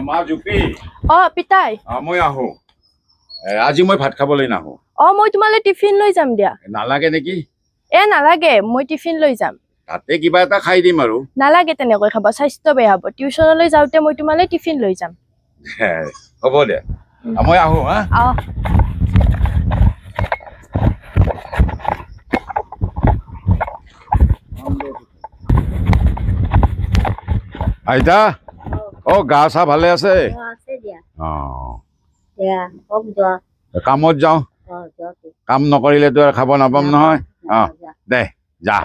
মা জুপি পিতাই মই আহো আজি মই ভাত খাবলৈ নাহো মই তোমালৈ টিফিন লৈ যাম দিয়া নালাগে নেকি নালাগে মই টিফিন লৈ যাম তাতে কিবা এটা খাই দিম আৰু নালাগে তেনেকৈ খাব স্বাস্থ্য বেয়া হ'ব টিউচনলৈ যাওঁতে মই তোমালৈ টিফিন লৈ যাম হ'ব দে মই আহো হা আইতা গা চা ভালে আছে কামত যাওঁ কাম নকৰিলেতো আৰু খাব নাপাম নহয় দে যা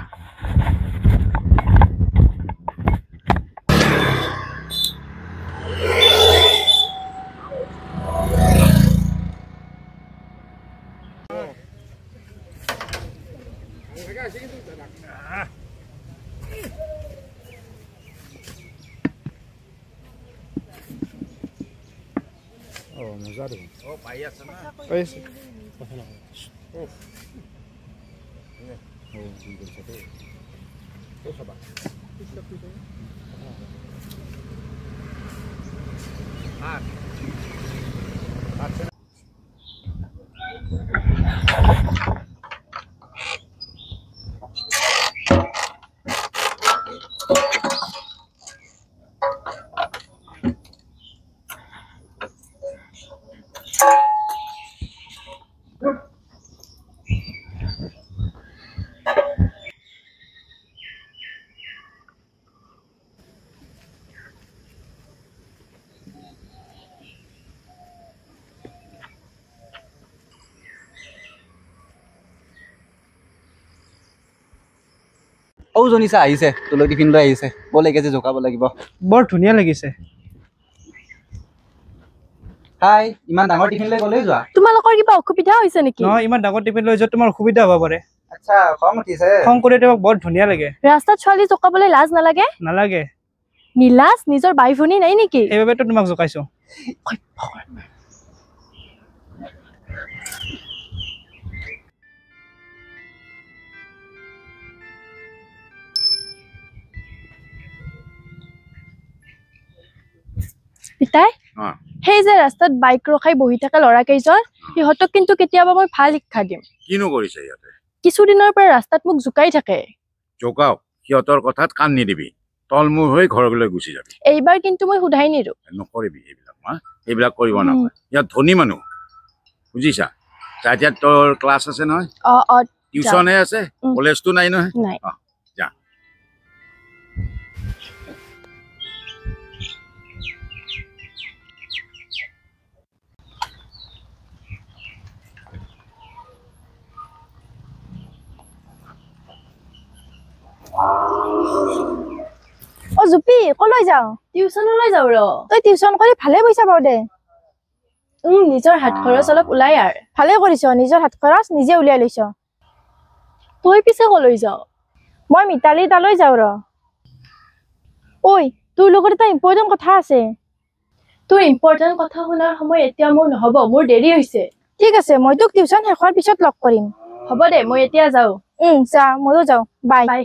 মজা দেখোন পাই আছে না পাই আছে জনিছা আহিছে তোলৈ টিফিন লৈ আহিছে বলে কেজি জোকাব লাগিব বৰ ধুনীয়া লাগিছে হাই ইমান ডাঙৰ টিফিন লৈ গলে যোৱা তোমালোকৰ কিবা অসুবিধা হৈছে নেকি নহয় ইমান ডাঙৰ টিফিন লৈ যোৱা তোমাৰ অসুবিধা হ'ব পাৰে আচ্ছা খং উঠিছে খং কৰি তোমাক বৰ ধুনীয়া লাগে ৰাস্তাত ছোৱালী জোকাবলৈ লাজ নালাগে নালাগে নীলাজ নিজৰ বাই ভনী নাই নেকি এইবাবেতো তোমাক জোকাইছো পিতাই সেই যে ৰাস্তাত বাইক ৰখাই বহি থকা ল'ৰা কেইজন সিহঁতক কিন্তু কেতিয়াবা মই ভাল শিক্ষা দিম কিনো কৰিছে ইয়াতে কিছুদিনৰ পৰা ৰাস্তাত মোক জোকাই থাকে জোকাও সিহঁতৰ কথাত কাণ নিদিবি তলমূৰ হৈ ঘৰলৈ গুচি যাবি এইবাৰ কিন্তু মই সোধাই নিৰো নকৰিবি এইবিলাক কৰিব নাপায় ইয়াত ধনী মানুহ বুজিছা এতিয়া তোৰ ক্লাছ আছে নহয় টিউচনে আছে কলেজটো নাই নহয় যা জুপি কলৈ যাওঁ টিউচনলৈ যাওঁ তই টিউচন কৰি ভালে পইচা পাও দে নিজৰ হাত খৰচ অলপ ওলাই ভালে কৰিছ নিজৰ হাত খৰচ নিজে উলিয়াই লৈছ তই পিছে কলৈ যাওঁ মই মিতালী তালৈ যাওঁ ঐ তোৰ লগত এটা ইম্পৰ্টেণ্ট কথা আছে তোৰ ইম্পৰ্টেণ্ট কথা শুনাৰ সময় এতিয়া মোৰ নহ'ব মোৰ দেৰি হৈছে ঠিক আছে মই তোক টিউচন শেষৰ পিছত লগ কৰিম হ'ব দে মই এতিয়া যাওঁ যা ময়ো যাওঁ বাই বাই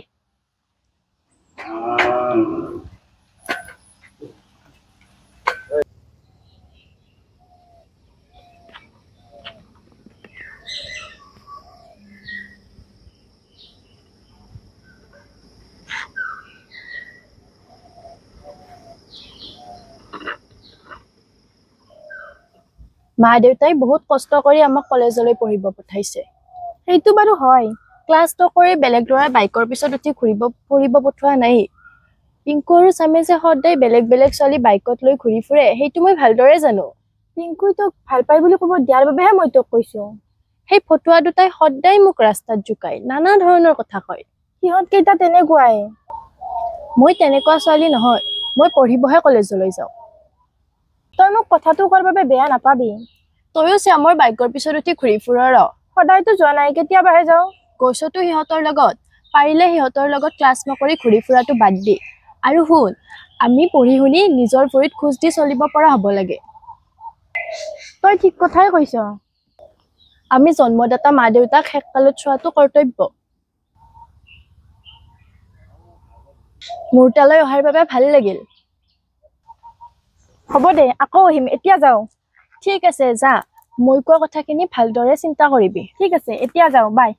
মা দেউতাই বহুত কষ্ট কৰি আমাক কলেজলৈ পঢ়িব পঠাইছে সেইটো বাৰু হয় ক্লাছ নকৰি বেলেগ ল'ৰাই বাইকৰ পিছত উঠি ফুৰিব পঠোৱা নাই পিংকু আৰু চামে যে সদায় বেলেগ বেলেগ ছোৱালী বাইকত লৈ ঘূৰি ফুৰে সেইটো মই ভালদৰে জানো পিংকুই তোক ভাল পাই বুলি ক'ব দিয়াৰ বাবেহে মই তোক কৈছো সেই ফটুৱা দুটাই সদায় মোক ৰাস্তাত জোকাই নানা ধৰণৰ কথা কয় সিহঁত কেইটা তেনেকুৱাই মই তেনেকুৱা ছোৱালী নহয় মই পঢ়িবহে কলেজলৈ যাওঁ তই মোক কথাটো কোৱাৰ বাবে বেয়া নাপাবি তয়ো শ্যামৰ বাইকৰ পিছত উঠি ঘূৰি ফুৰ সদায়তো যোৱা নাই কেতিয়াবাহে যাওঁ গৈছতো সিহঁতৰ লগত পাৰিলে সিহঁতৰ লগত ক্লাছ নকৰি ঘূৰি ফুৰাটো বাদ দি আৰু শুন আমি পঢ়ি শুনি নিজৰ ভৰিত খোজ দি চলিব পৰা হ'ব লাগে তই ঠিক কথাই কৈছ আমি জন্মদাতা মা দেউতাক শেষকালত চোৱাটো কৰ্তব্য মোৰ তালৈ অহাৰ বাবে ভাল লাগিল হ'ব দে আকৌ আহিম এতিয়া যাওঁ ঠিক আছে যা মই কোৱা কথাখিনি ভালদৰে চিন্তা কৰিবি ঠিক আছে এতিয়া যাওঁ বাই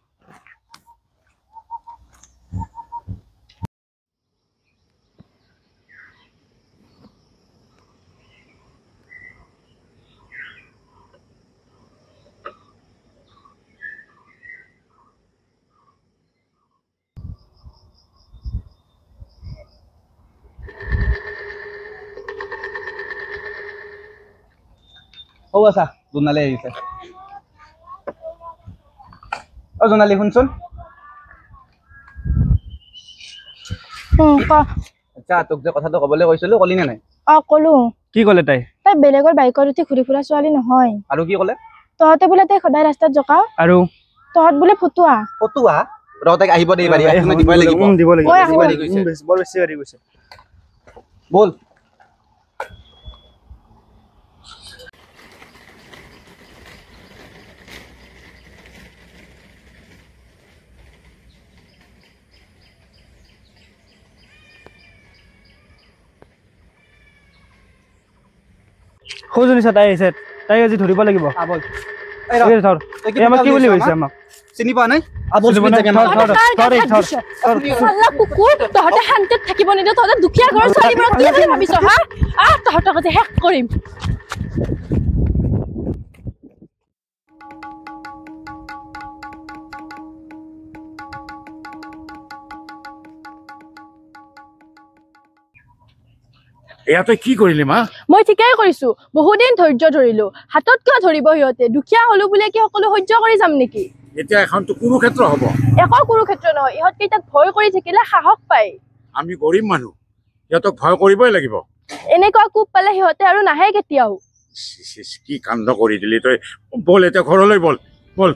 হ'ব আছা জোনালী আহিছে জোনালী শুনচোন ক আচ্ছা তোক যে কথাটো ক'বলৈ কৈছিলো কলি নে নাই কলো কি ক'লে তাই তাই বেলেগৰ বাইকত উঠি ঘূৰি ফুৰা ছোৱালী নহয় আৰু কি ক'লে তহঁতে বোলে তাই সদায় ৰাস্তাত জকাও আৰু তহঁত বোলে ফটুৱা ফটুৱা ৰ তাইক আহিব দে এইবাৰ দিবই লাগিব দিব লাগিব মই আহো। বৰ বেছি গাড়ী গৈছে বল সৌজনী চা তাই আহিছে তাই আজি ধৰিব লাগিব বল এই ধৰ এই আমাক কি বুলি কৈছে আমাক চিনি পোৱা নাই আবল চিনি পোৱা নাই? চাল্লা কুকুৰ তহঁতে শান্তিত থাকিব নিদিয়ে তহঁতে দুখীয়া ঘৰৰ ছোৱালীবোৰক কি বুলি ভাবিছ হা তহঁতক আজি শেষ কৰিম এয়া তই কি কৰিলি মা মই ঠিকেই কৰিছো বহুদিন ধৈৰ্য ধৰিলো হাতত কিয় ধৰিব সিহঁতে দুখীয়া হলো বুলিয়ে কি সকলো সহ্য কৰি যাম নেকি এতিয়া এখনতো কুৰুক্ষেত্ৰ হ'ব একো কুৰুক্ষেত্ৰ নহয় ইহঁত কেইটাক ভয় কৰি থাকিলে সাহস পায় আমি গৰীব মানুহ সিহঁতক ভয় কৰিবই লাগিব এনেকুৱা কোব পালে সিহঁতে আৰু নাহে কেতিয়াও কি কাণ্ড কৰি দিলি তই বল এতিয়া ঘৰলৈ বল বল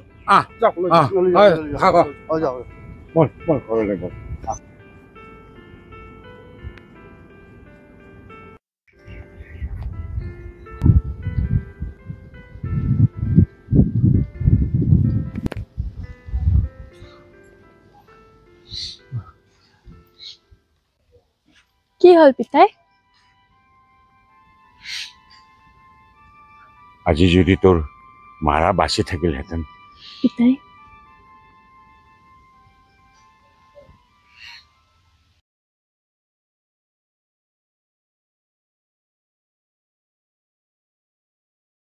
বল বল ঘৰলৈ বল কি হল পিতাই আজি যদি তোৰ মাৰা বাচি থাকিলহেঁতেন পিতাই